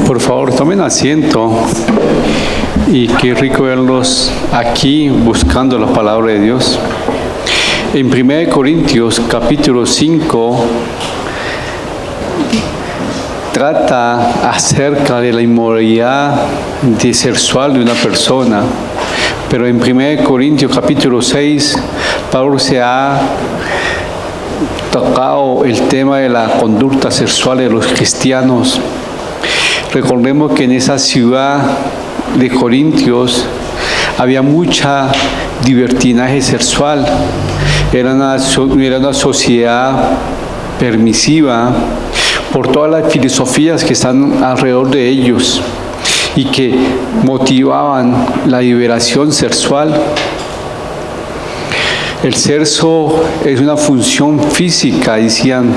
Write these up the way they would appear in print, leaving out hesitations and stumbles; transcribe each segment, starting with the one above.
Por favor, tomen asiento. Y qué rico verlos aquí buscando la palabra de Dios. En 1 Corintios capítulo 5 trata acerca de la inmoralidad sexual de una persona. Pero en 1 Corintios capítulo 6, Pablo se ha tocado el tema de la conducta sexual de los cristianos. Recordemos que en esa ciudad de Corintios había mucha libertinaje sexual. Era una sociedad permisiva por todas las filosofías que están alrededor de ellos y que motivaban la liberación sexual. El sexo es una función física, decían.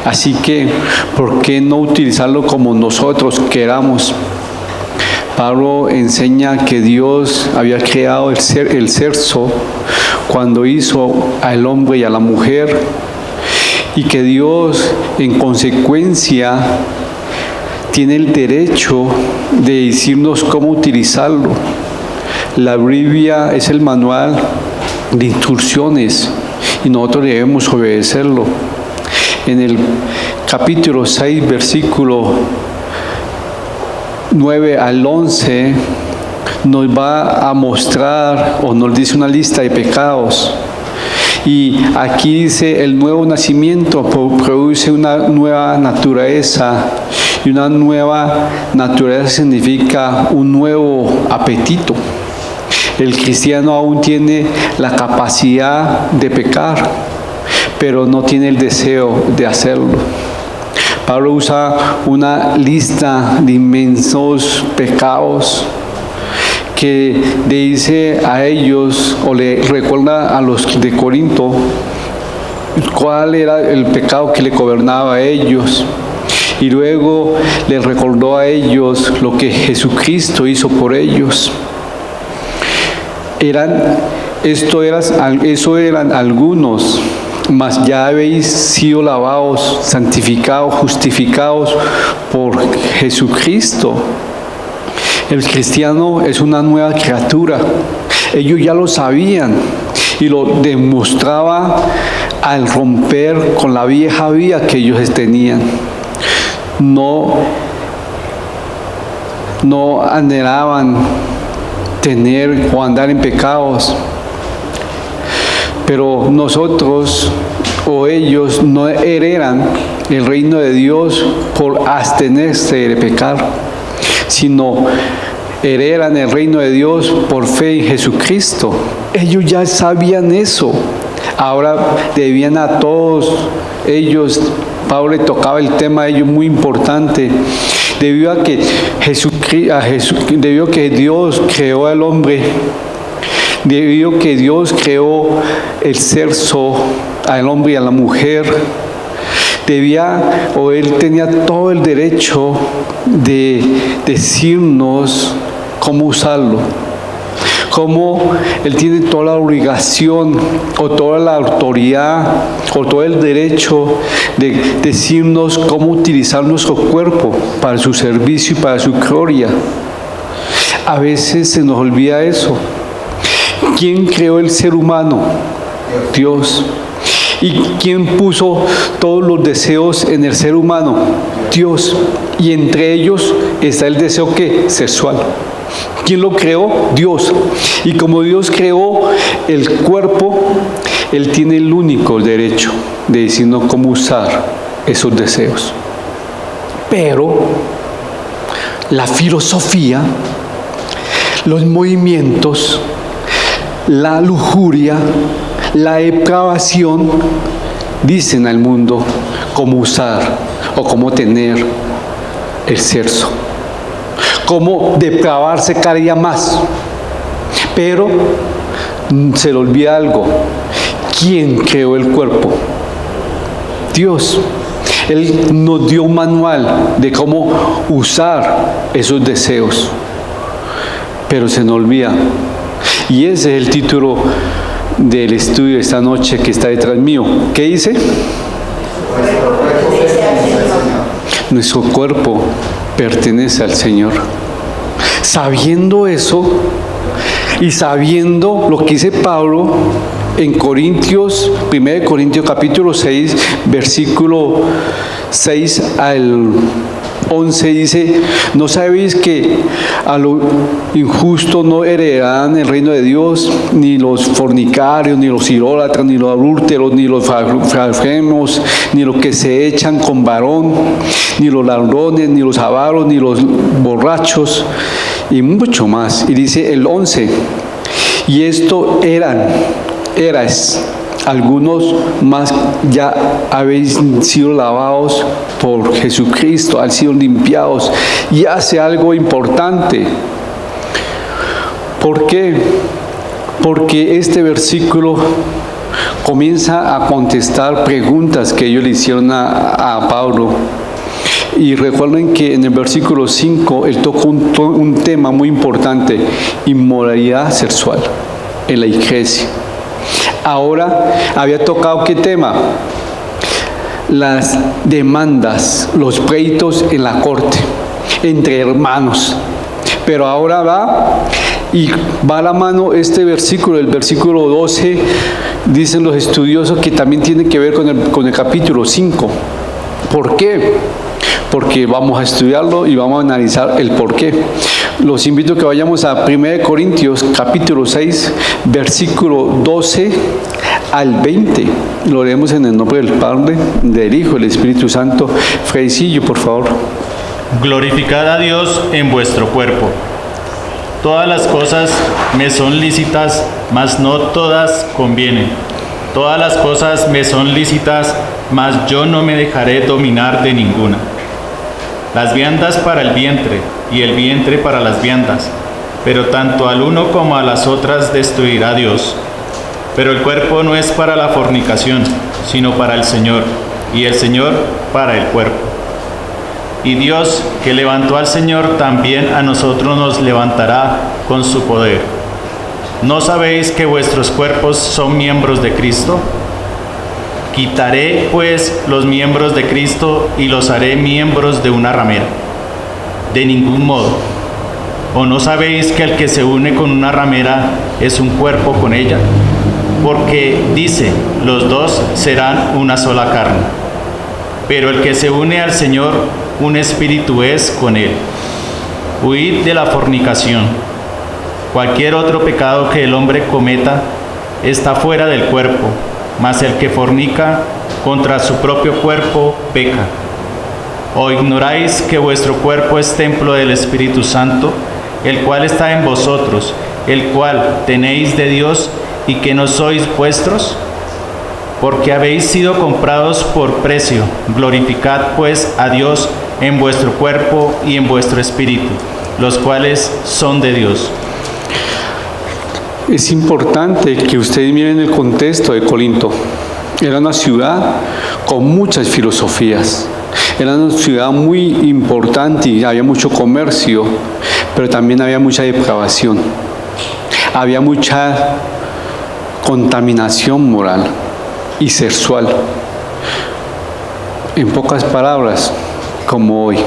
Así que, ¿por qué no utilizarlo como nosotros queramos? Pablo enseña que Dios había creado el sexo cuando hizo al hombre y a la mujer, y que Dios, en consecuencia, tiene el derecho de decirnos cómo utilizarlo. La Biblia es el manual de instrucciones y nosotros debemos obedecerlo. En el capítulo 6, versículo 9 al 11, nos va a mostrar o nos dice una lista de pecados. Y aquí dice: el nuevo nacimiento produce una nueva naturaleza. Y una nueva naturaleza significa un nuevo apetito. El cristiano aún tiene la capacidad de pecar, pero no tiene el deseo de hacerlo. Pablo usa una lista de inmensos pecados que le dice a ellos, o le recuerda a los de Corinto, cuál era el pecado que le gobernaba a ellos. Y luego les recordó a ellos lo que Jesucristo hizo por ellos. Eso eran algunos, mas ya habéis sido lavados, santificados, justificados por Jesucristo. El cristiano es una nueva criatura. Ellos ya lo sabían y lo demostraba al romper con la vieja vida que ellos tenían. No anhelaban tener o andar en pecados, pero nosotros o ellos no heredan el reino de Dios por abstenerse de pecar, sino heredan el reino de Dios por fe en Jesucristo. Ellos ya sabían eso. Ahora debían a todos ellos, Pablo le tocaba el tema de ellos muy importante, debido a que Dios creó al hombre, debido a que Dios creó el sexo al hombre y a la mujer, él tenía todo el derecho de decirnos cómo usarlo. Como Él tiene toda la obligación o toda la autoridad o todo el derecho de decirnos cómo utilizar nuestro cuerpo para su servicio y para su gloria. A veces se nos olvida eso. ¿Quién creó el ser humano? Dios. ¿Y quién puso todos los deseos en el ser humano? Dios. Y entre ellos está el deseo ¿qué? Sexual. ¿Quién lo creó? Dios. Y como Dios creó el cuerpo, Él tiene el único derecho de decirnos cómo usar esos deseos. Pero la filosofía, los movimientos, la lujuria, la depravación, dicen al mundo cómo usar o cómo tener el sexo. Cómo depravarse cada día más. Pero se le olvida algo. ¿Quién creó el cuerpo? Dios. Él nos dio un manual de cómo usar esos deseos. Pero se nos olvida. Y ese es el título del estudio de esta noche que está detrás mío. ¿Qué dice? Nuestro cuerpo pertenece al Señor. Sabiendo eso y sabiendo lo que dice Pablo en Corintios, 1 Corintios capítulo 6, versículo 6 al 11 dice: ¿no sabéis que a lo injusto no heredarán el reino de Dios, ni los fornicarios, ni los idólatras, ni los adúlteros, ni los blasfemos, ni los que se echan con varón, ni los ladrones, ni los avaros, ni los borrachos, y mucho más? Y dice el 11: y esto erais algunos, más ya habéis sido lavados por Jesucristo, han sido limpiados. Y hace algo importante. ¿Por qué? Porque este versículo comienza a contestar preguntas que ellos le hicieron a Pablo. Y recuerden que en el versículo 5 él tocó un tema muy importante: inmoralidad sexual en la iglesia. Ahora había tocado ¿qué tema? Las demandas, los pleitos en la corte, entre hermanos. Pero ahora va a la mano este versículo, el versículo 12, dicen los estudiosos que también tiene que ver con el capítulo 5. ¿Por qué? Porque vamos a estudiarlo y vamos a analizar el por qué. Los invito a que vayamos a 1 Corintios capítulo 6, versículo 12 al 20. Lo leemos en el nombre del Padre, del Hijo y del Espíritu Santo. Freisillo, por favor. Glorificad a Dios en vuestro cuerpo. Todas las cosas me son lícitas, mas no todas convienen. Todas las cosas me son lícitas, mas yo no me dejaré dominar de ninguna. Las viandas para el vientre, y el vientre para las viandas, pero tanto al uno como a las otras destruirá Dios. Pero el cuerpo no es para la fornicación, sino para el Señor, y el Señor para el cuerpo. Y Dios, que levantó al Señor, también a nosotros nos levantará con su poder. ¿No sabéis que vuestros cuerpos son miembros de Cristo? Quitaré, pues, los miembros de Cristo y los haré miembros de una ramera. De ningún modo. ¿O no sabéis que el que se une con una ramera es un cuerpo con ella? Porque dice, los dos serán una sola carne. Pero el que se une al Señor, un espíritu es con él. Huid de la fornicación. Cualquier otro pecado que el hombre cometa está fuera del cuerpo, mas el que fornica contra su propio cuerpo peca. ¿O ignoráis que vuestro cuerpo es templo del Espíritu Santo, el cual está en vosotros, el cual tenéis de Dios, y que no sois vuestros? Porque habéis sido comprados por precio. Glorificad pues a Dios en vuestro cuerpo y en vuestro espíritu, los cuales son de Dios. Es importante que ustedes miren el contexto de Corinto. Era una ciudad con muchas filosofías. Era una ciudad muy importante y había mucho comercio, pero también había mucha depravación. Había mucha contaminación moral y sexual. En pocas palabras, como hoy.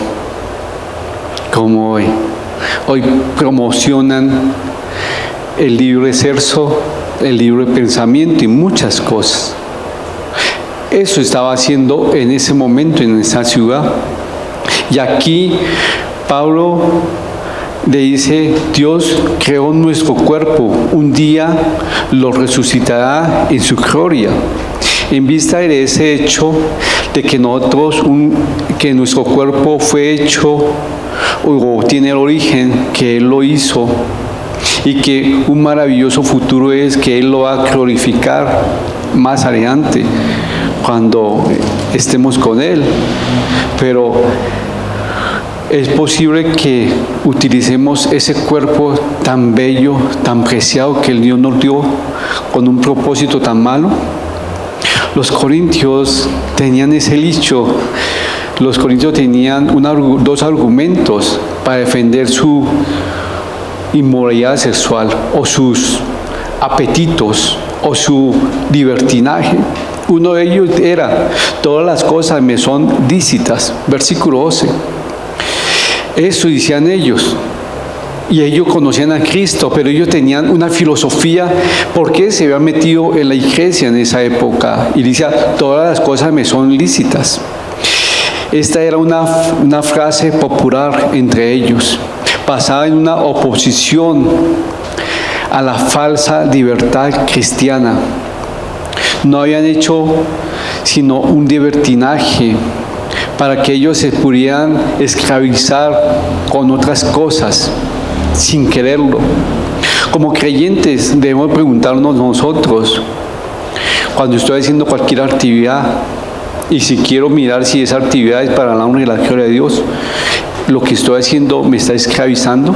Hoy promocionan el libre sexo, el libre pensamiento y muchas cosas. Eso estaba haciendo en ese momento en esa ciudad. Y aquí Pablo le dice: Dios creó nuestro cuerpo, un día lo resucitará en su gloria. En vista de ese hecho de que que nuestro cuerpo fue hecho o tiene el origen que Él lo hizo, y que un maravilloso futuro es que Él lo va a glorificar más adelante cuando estemos con Él. Pero es posible que utilicemos ese cuerpo tan bello, tan preciado que el Dios nos dio con un propósito tan malo. Los corintios tenían ese dicho. Los corintios tenían dos argumentos para defender su inmoralidad sexual o sus apetitos o su libertinaje. Uno de ellos era: todas las cosas me son lícitas, versículo 12. Eso decían ellos. Y ellos conocían a Cristo, pero ellos tenían una filosofía, porque se habían metido en la iglesia en esa época. Y decía, todas las cosas me son lícitas. Esta era una frase popular entre ellos, basada en una oposición a la falsa libertad cristiana. No habían hecho sino un libertinaje para que ellos se pudieran esclavizar con otras cosas sin quererlo. Como creyentes debemos preguntarnos nosotros, cuando estoy haciendo cualquier actividad, y si quiero mirar si esa actividad es para la honra y la gloria de Dios, lo que estoy haciendo me está esclavizando.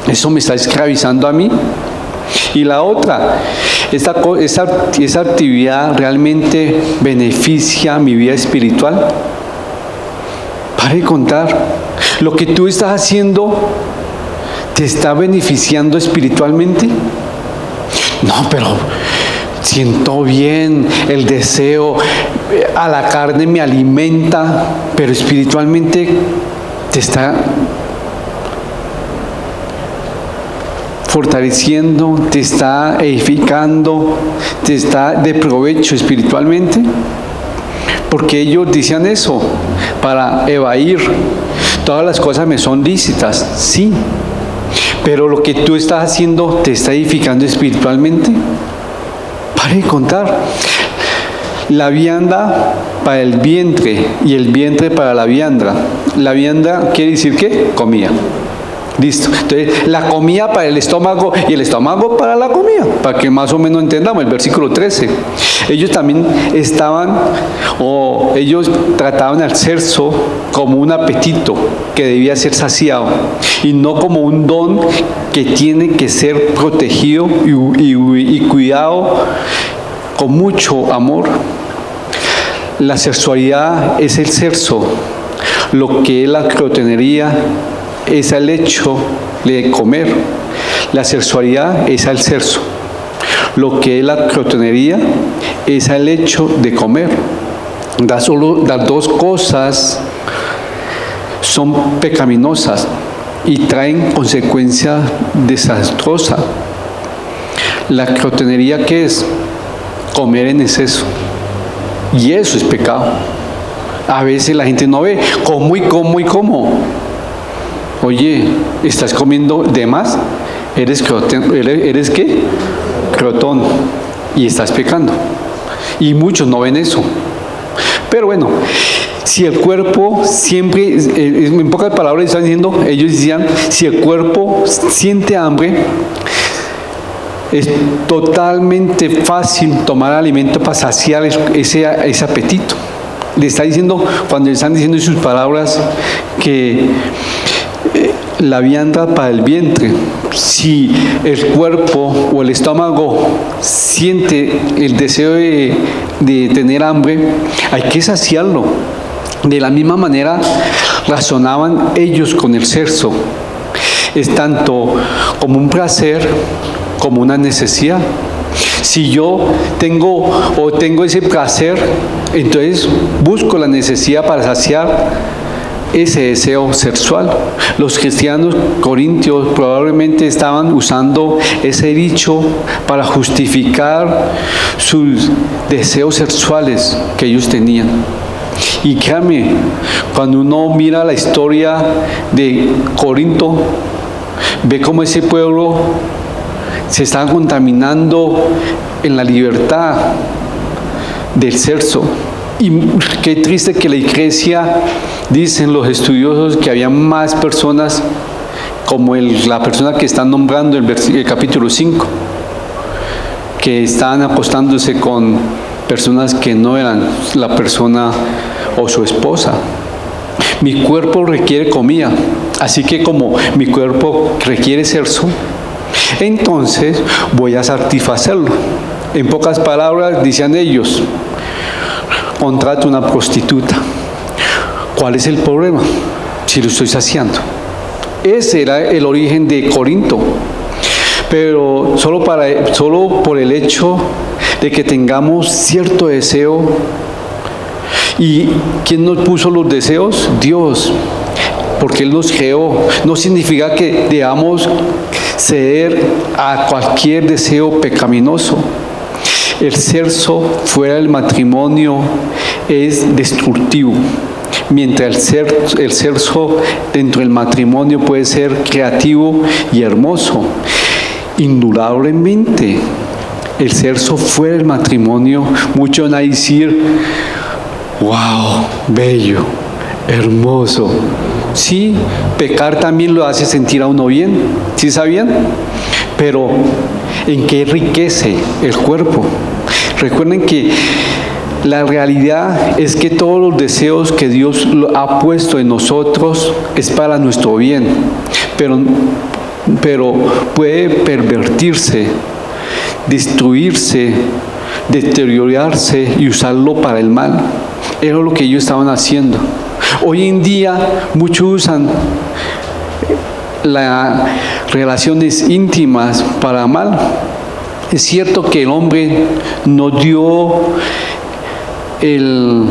¿Eso me está esclavizando a mí? Y la otra, ¿esa actividad realmente beneficia mi vida espiritual? Para de contar, lo que tú estás haciendo, ¿te está beneficiando espiritualmente? No, pero siento bien, el deseo a la carne me alimenta, pero espiritualmente te está fortaleciendo, te está edificando, te está de provecho espiritualmente. Porque ellos decían eso, para evadir. Todas las cosas me son lícitas, sí, pero lo que tú estás haciendo te está edificando espiritualmente. Pare de contar. La vianda para el vientre y el vientre para la vianda. La vianda quiere decir ¿qué? Comida. Listo. Entonces, la comida para el estómago y el estómago para la comida, para que más o menos entendamos el versículo 13. Ellos también ellos trataban al cerdo como un apetito que debía ser saciado y no como un don que tiene que ser protegido y cuidado con mucho amor. La sexualidad es el sexo, lo que es la crotonería es el hecho de comer. La sexualidad es el sexo, lo que es la crotonería es el hecho de comer. Las dos cosas son pecaminosas y traen consecuencias desastrosas. La crotonería, ¿qué es? Comer en exceso. Y eso es pecado. A veces la gente no ve, como y como y como. Oye, ¿estás comiendo de más? ¿Eres qué? Crotón. Y estás pecando. Y muchos no ven eso. Pero bueno, si el cuerpo siempre, en pocas palabras están diciendo, ellos decían, si el cuerpo siente hambre, es totalmente fácil tomar alimento para saciar ese apetito. Le está diciendo, cuando le están diciendo en sus palabras, que la vianda para el vientre. Si el cuerpo o el estómago siente el deseo de tener hambre, hay que saciarlo. De la misma manera razonaban ellos con el sexo. Es tanto como un placer como una necesidad. Si yo tengo ese placer, entonces busco la necesidad para saciar ese deseo sexual. Los cristianos corintios probablemente estaban usando ese dicho para justificar sus deseos sexuales que ellos tenían. Y créanme, cuando uno mira la historia de Corinto, ve cómo ese pueblo se está contaminando en la libertad del sexo. Y qué triste que la iglesia, dicen los estudiosos, que había más personas como la persona que están nombrando el capítulo 5, que estaban acostándose con personas que no eran la persona o su esposa. Mi cuerpo requiere comida, así que como mi cuerpo requiere sexo, entonces voy a satisfacerlo. En pocas palabras, decían ellos, contrato una prostituta. ¿Cuál es el problema? Si lo estoy saciando. Ese era el origen de Corinto. Pero solo por el hecho de que tengamos cierto deseo. ¿Y quién nos puso los deseos? Dios. porque Él nos creó. No significa que debamos ceder a cualquier deseo pecaminoso. El sexo fuera del matrimonio es destructivo, mientras el sexo dentro del matrimonio puede ser creativo y hermoso. Indudablemente, el sexo fuera del matrimonio, muchos van a decir, wow, bello, hermoso. Sí, pecar también lo hace sentir a uno bien, ¿sí sabían? Pero, ¿en qué enriquece el cuerpo? Recuerden que la realidad es que todos los deseos que Dios ha puesto en nosotros es para nuestro bien, pero puede pervertirse, destruirse, deteriorarse y usarlo para el mal. Era lo que ellos estaban haciendo. Hoy en día muchos usan las relaciones íntimas para mal. Es cierto que el hombre nos dio el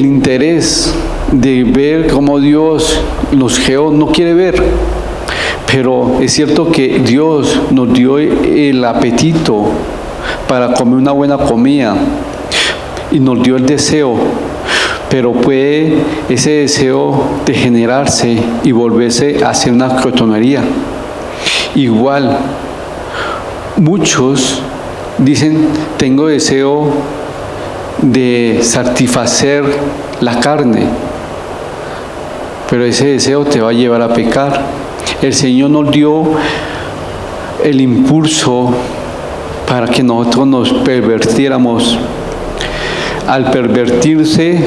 interés de ver cómo Dios nos creó, no quiere ver. Pero es cierto que Dios nos dio el apetito para comer una buena comida y nos dio el deseo, pero puede ese deseo degenerarse y volverse a hacer una crotonería. Igual, muchos dicen, tengo deseo de satisfacer la carne, pero ese deseo te va a llevar a pecar. El Señor nos dio el impulso para que nosotros nos pervertiéramos. Al pervertirse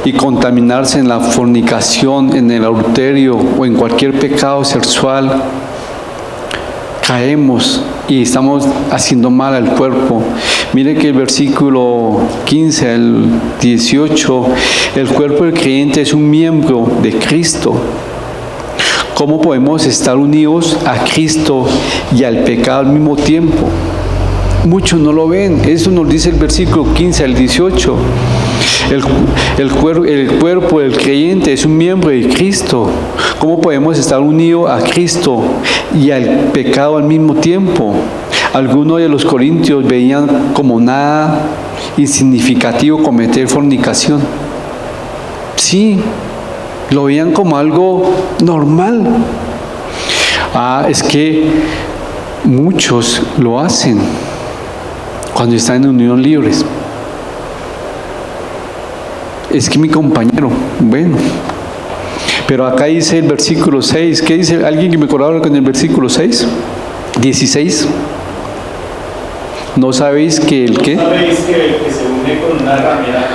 y contaminarse en la fornicación, en el adulterio o en cualquier pecado sexual, caemos y estamos haciendo mal al cuerpo. Mire que el versículo 15 al 18, el cuerpo del creyente es un miembro de Cristo. ¿Cómo podemos estar unidos a Cristo y al pecado al mismo tiempo? Muchos no lo ven. Eso nos dice el versículo 15 al 18. El cuerpo del creyente es un miembro de Cristo. ¿Cómo podemos estar unidos a Cristo y al pecado al mismo tiempo? Algunos de los corintios veían como nada insignificativo cometer fornicación. Sí, lo veían como algo normal. Es que muchos lo hacen cuando están en unión libres. Es que mi compañero, bueno. Pero acá dice el versículo 6, ¿qué dice? ¿Alguien que me colabora con el versículo 6? 16. ¿No sabéis que el qué? ¿No sabéis que el que se une con una ramera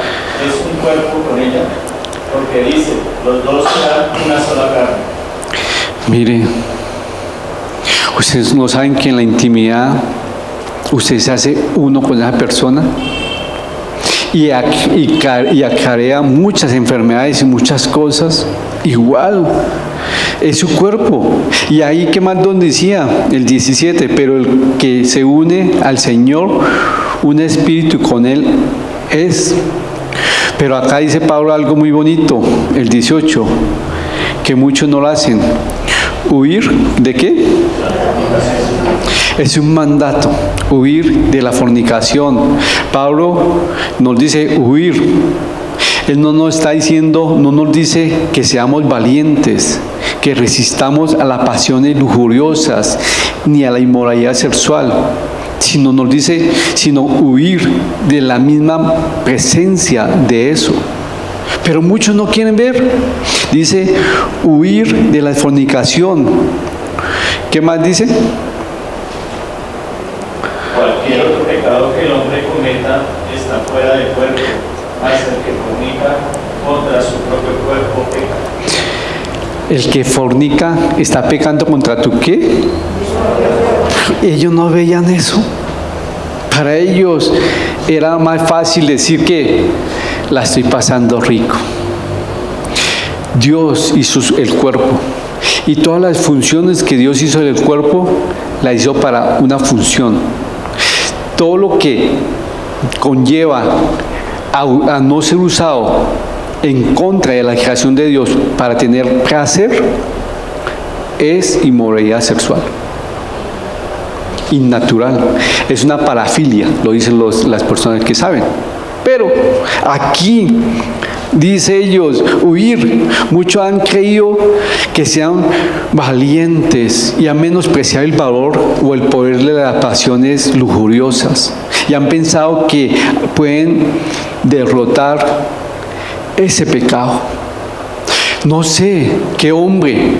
es un cuerpo con ella? Porque dice, los dos serán una sola carne. Mire, ustedes no saben que en la intimidad usted se hace uno con esa persona y acarrea muchas enfermedades y muchas cosas. Igual, es su cuerpo. Y ahí, ¿qué más donde decía? El 17, pero el que se une al Señor, un espíritu con Él es. Pero acá dice Pablo algo muy bonito, el 18, que muchos no lo hacen. ¿Huir de qué? Es un mandato, huir de la fornicación. Pablo nos dice huir. Él no nos está diciendo, no nos dice que seamos valientes, que resistamos a las pasiones lujuriosas ni a la inmoralidad sexual, sino nos dice, sino huir de la misma presencia de eso. Pero muchos no quieren ver. Dice huir de la fornicación. ¿Qué más dice? Cualquier otro pecado que el hombre cometa está fuera del cuerpo, mas el que fornica contra su propio cuerpo peca. El que fornica está pecando contra tu ¿qué? Ellos no veían eso. Para ellos era más fácil decir que la estoy pasando rico. Dios hizo el cuerpo y todas las funciones que Dios hizo del cuerpo la hizo para una función. Todo lo que conlleva a no ser usado en contra de la creación de Dios para tener placer es inmoralidad sexual. Innatural. Es una parafilia, lo dicen las personas que saben. Pero aquí dice ellos, huir. Muchos han creído que sean valientes y han menospreciado el valor o el poder de las pasiones lujuriosas. Y han pensado que pueden derrotar ese pecado. No sé qué hombre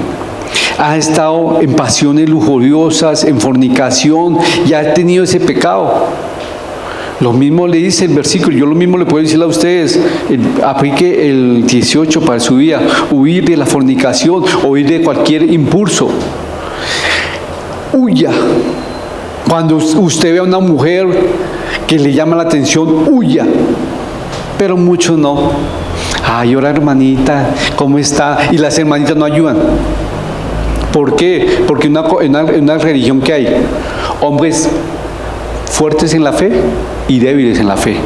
ha estado en pasiones lujuriosas, en fornicación y ha tenido ese pecado. Lo mismo le dice el versículo, yo lo mismo le puedo decir a ustedes, aplique el 18 para su vida, huir de la fornicación, huir de cualquier impulso. Huya. Cuando usted ve a una mujer que le llama la atención, huya. Pero muchos no. Ay, hola hermanita, ¿cómo está? Y las hermanitas no ayudan. ¿Por qué? Porque en una religión que hay hombres fuertes en la fe y débiles en la fe.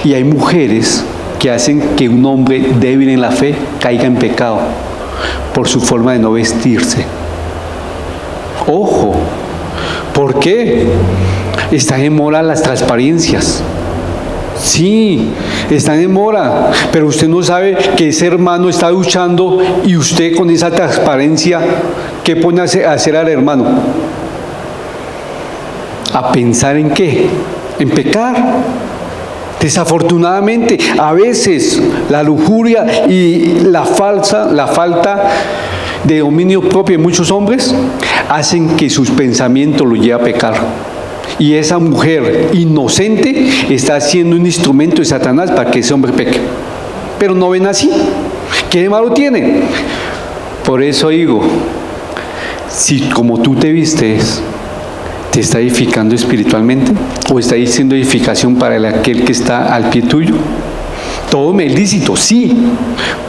Y hay mujeres que hacen que un hombre débil en la fe caiga en pecado por su forma de no vestirse. Ojo, ¿por qué? Están en moda las transparencias. Sí, están en moda, pero usted no sabe que ese hermano está luchando y usted con esa transparencia, ¿qué pone a hacer al hermano? ¿A pensar en qué? En pecar. Desafortunadamente, a veces la lujuria y la falta de dominio propio de muchos hombres hacen que sus pensamientos lo lleven a pecar. Y esa mujer inocente está siendo un instrumento de Satanás para que ese hombre peque. Pero no ven así. ¿Qué de malo tiene? Por eso digo, si como tú te vistes, ¿te está edificando espiritualmente? ¿O está diciendo edificación para aquel que está al pie tuyo? Todo me es lícito, sí,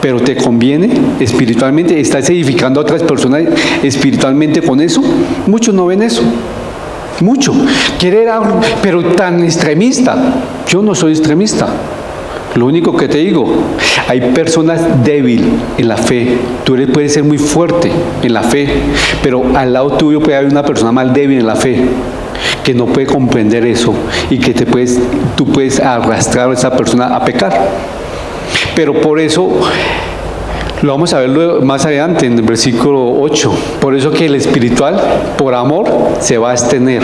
pero ¿te conviene espiritualmente? ¿Estás edificando a otras personas espiritualmente con eso? Muchos no ven eso. Mucho. Querer algo, pero tan extremista. Yo no soy extremista. Lo único que te digo, hay personas débiles en la fe. Tú puedes ser muy fuerte en la fe, pero al lado tuyo puede haber una persona más débil en la fe, que no puede comprender eso y que tú puedes arrastrar a esa persona a pecar. Pero por eso, lo vamos a ver más adelante en el versículo 8. Por eso que el espiritual, por amor, se va a abstener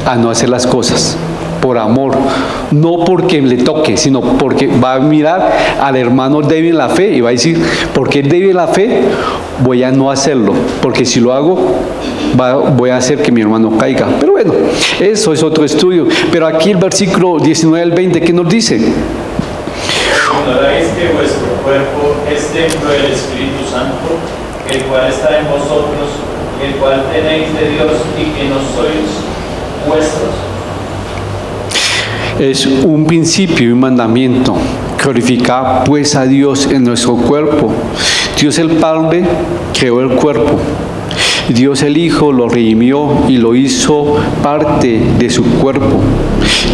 a no hacer las cosas. Por amor, no porque le toque, sino porque va a mirar al hermano débil en la fe y va a decir, porque es débil en la fe, voy a no hacerlo, porque si lo hago, voy a hacer que mi hermano caiga. Pero bueno, eso es otro estudio. Pero aquí el versículo 19 al 20, ¿qué nos dice? Ignoráis que vuestro cuerpo es templo del Espíritu Santo, el cual está en vosotros, el cual tenéis de Dios y que no sois vuestros. Es un principio y un mandamiento. Glorificar pues a Dios en nuestro cuerpo. Dios el Padre creó el cuerpo. Dios el Hijo lo redimió y lo hizo parte de su cuerpo.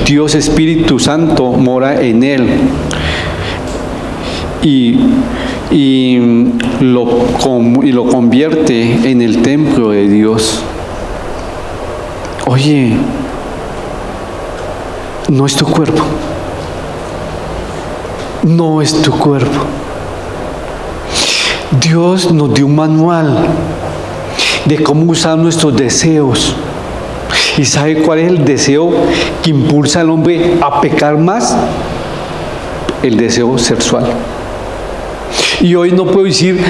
Dios Espíritu Santo mora en él. Y lo convierte en el templo de Dios. Oye, no es tu cuerpo. No es tu cuerpo. Dios nos dio un manual de cómo usar nuestros deseos. ¿Y sabe cuál es el deseo que impulsa al hombre a pecar más? El deseo sexual. Y hoy no puedo decir,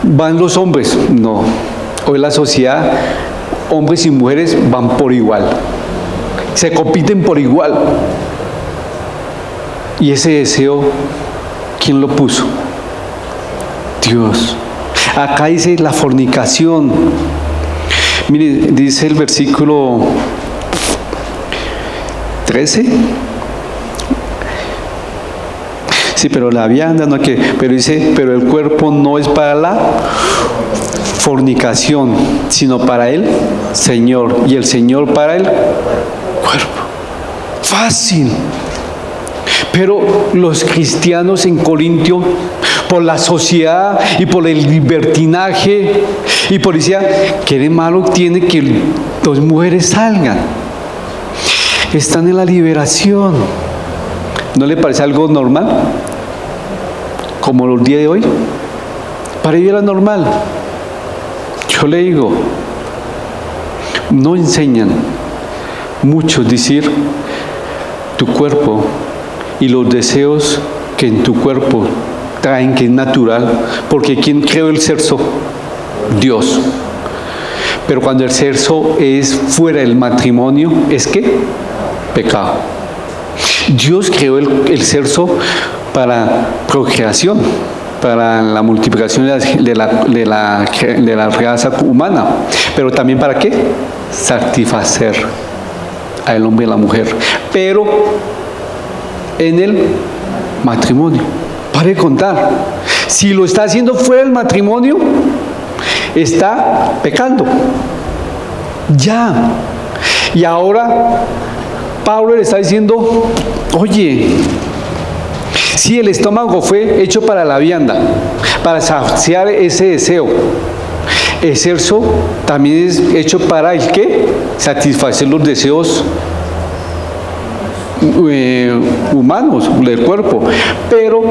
van los hombres. No. Hoy la sociedad, hombres y mujeres van por igual. Se compiten por igual. Y ese deseo, ¿quién lo puso? Dios. Acá dice la fornicación. Mire, dice el versículo 13. Sí, pero la vianda no que, pero dice, pero el cuerpo no es para la fornicación, sino para el Señor, y el Señor para el cuerpo. Fácil. Pero los cristianos en Corintio, por la sociedad y por el libertinaje y por decía, ¿qué de malo tiene que las mujeres salgan? Están en la liberación. ¿No le parece algo normal? Como los días de hoy. Para ellos era normal. Yo le digo, no enseñan muchos decir tu cuerpo y los deseos que en tu cuerpo traen, que es natural, porque ¿quién creó el sexo? Dios. Pero cuando el sexo es fuera del matrimonio, ¿es qué? Pecado. Dios creó el sexo para procreación, para la multiplicación de la raza humana, pero también ¿para qué? Satisfacer al hombre y a la mujer, pero en el matrimonio. Pare de contar. Si lo está haciendo fuera del matrimonio, está pecando. Ya. Y ahora Pablo le está diciendo, oye, si el estómago fue hecho para la vianda, para saciar ese deseo, el sexo también es hecho para el ¿qué? Satisfacer los deseos humanos del cuerpo, pero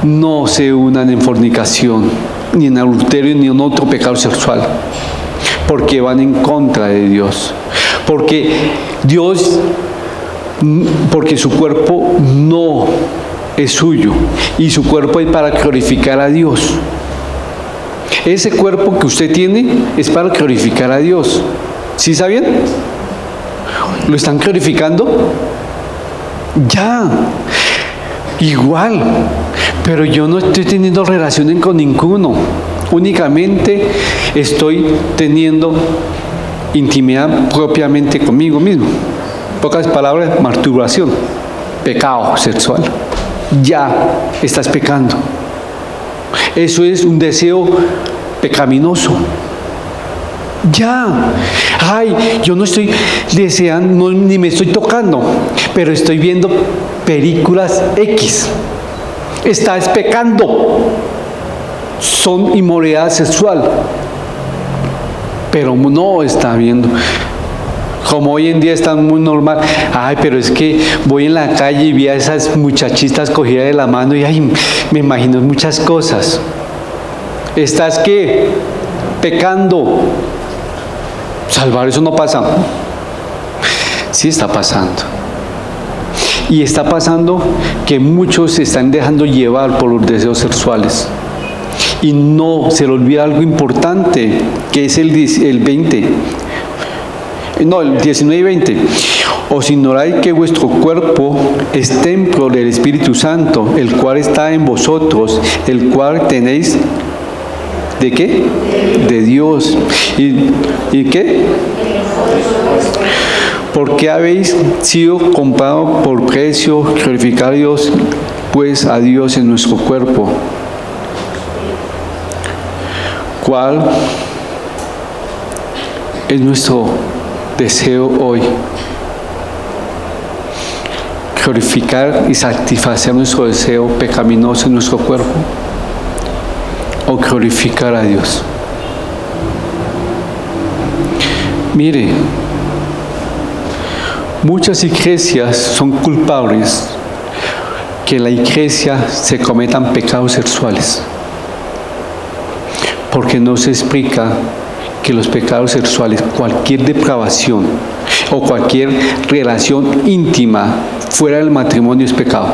no se unan en fornicación, ni en adulterio, ni en otro pecado sexual, porque van en contra de Dios, porque su cuerpo no es suyo y su cuerpo es para glorificar a Dios. Ese cuerpo que usted tiene es para glorificar a Dios. ¿Sí saben? ¿Lo están glorificando? Ya, igual, pero yo no estoy teniendo relaciones con ninguno, únicamente estoy teniendo intimidad propiamente conmigo mismo. Pocas palabras, masturbación, pecado sexual. Ya estás pecando. Eso es un deseo pecaminoso. Ya. Ay, yo no estoy deseando, ni me estoy tocando, pero estoy viendo películas X. Estás pecando. Son inmoralidad sexual. Pero no está viendo. Como hoy en día está muy normal. Ay, pero es que voy en la calle y vi a esas muchachitas cogidas de la mano y ay, me imagino muchas cosas. ¿Estás qué? Pecando. Salvar, eso no pasa. Sí está pasando. Y está pasando que muchos se están dejando llevar por los deseos sexuales. Y no se le olvida algo importante, que es el 19 y 20. Os ignoráis que vuestro cuerpo es templo del Espíritu Santo, el cual está en vosotros, el cual tenéis ¿de qué? De Dios. ¿Y qué? Porque habéis sido comprados por precio, glorificad a Dios, pues a Dios en nuestro cuerpo. ¿Cuál es nuestro deseo hoy? Glorificar y satisfacer nuestro deseo pecaminoso en nuestro cuerpo, o glorificar a Dios. Mire, muchas iglesias son culpables que en la iglesia se cometan pecados sexuales, porque no se explica que los pecados sexuales, cualquier depravación o cualquier relación íntima fuera del matrimonio es pecado.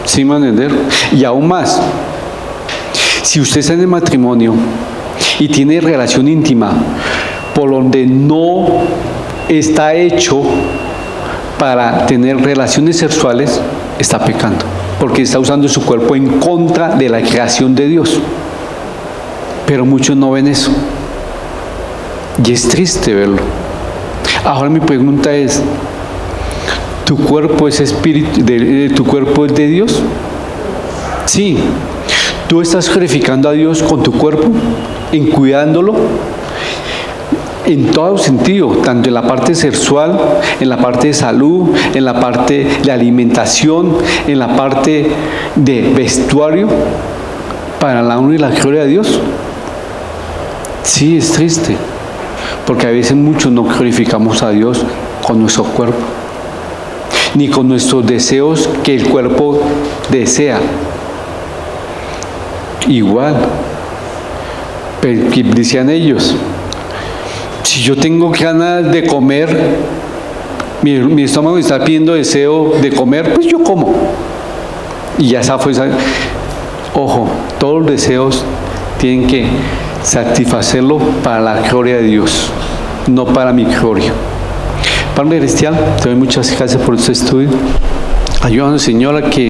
¿Sí me van a entender? Y aún más, si usted está en el matrimonio y tiene relación íntima por donde no está hecho para tener relaciones sexuales, está pecando, porque está usando su cuerpo en contra de la creación de Dios. Pero muchos no ven eso. Y es triste verlo. Ahora mi pregunta es, ¿tu cuerpo es espíritu, tu cuerpo es de Dios? Sí. ¿Tú estás glorificando a Dios con tu cuerpo, en cuidándolo, en todo sentido, tanto en la parte sexual, en la parte de salud, en la parte de alimentación, en la parte de vestuario, para la honra y la gloria de Dios. Sí, es triste, porque a veces muchos no glorificamos a Dios con nuestro cuerpo, ni con nuestros deseos que el cuerpo desea. Igual, pero que decían ellos, si yo tengo ganas de comer, mi estómago está pidiendo deseo de comer, pues yo como. Y ya esa fue esa. Ojo, todos los deseos tienen que satisfacerlo para la gloria de Dios, no para mi gloria. Padre Celestial, te doy muchas gracias por este estudio. Ayúdanos, Señor, a que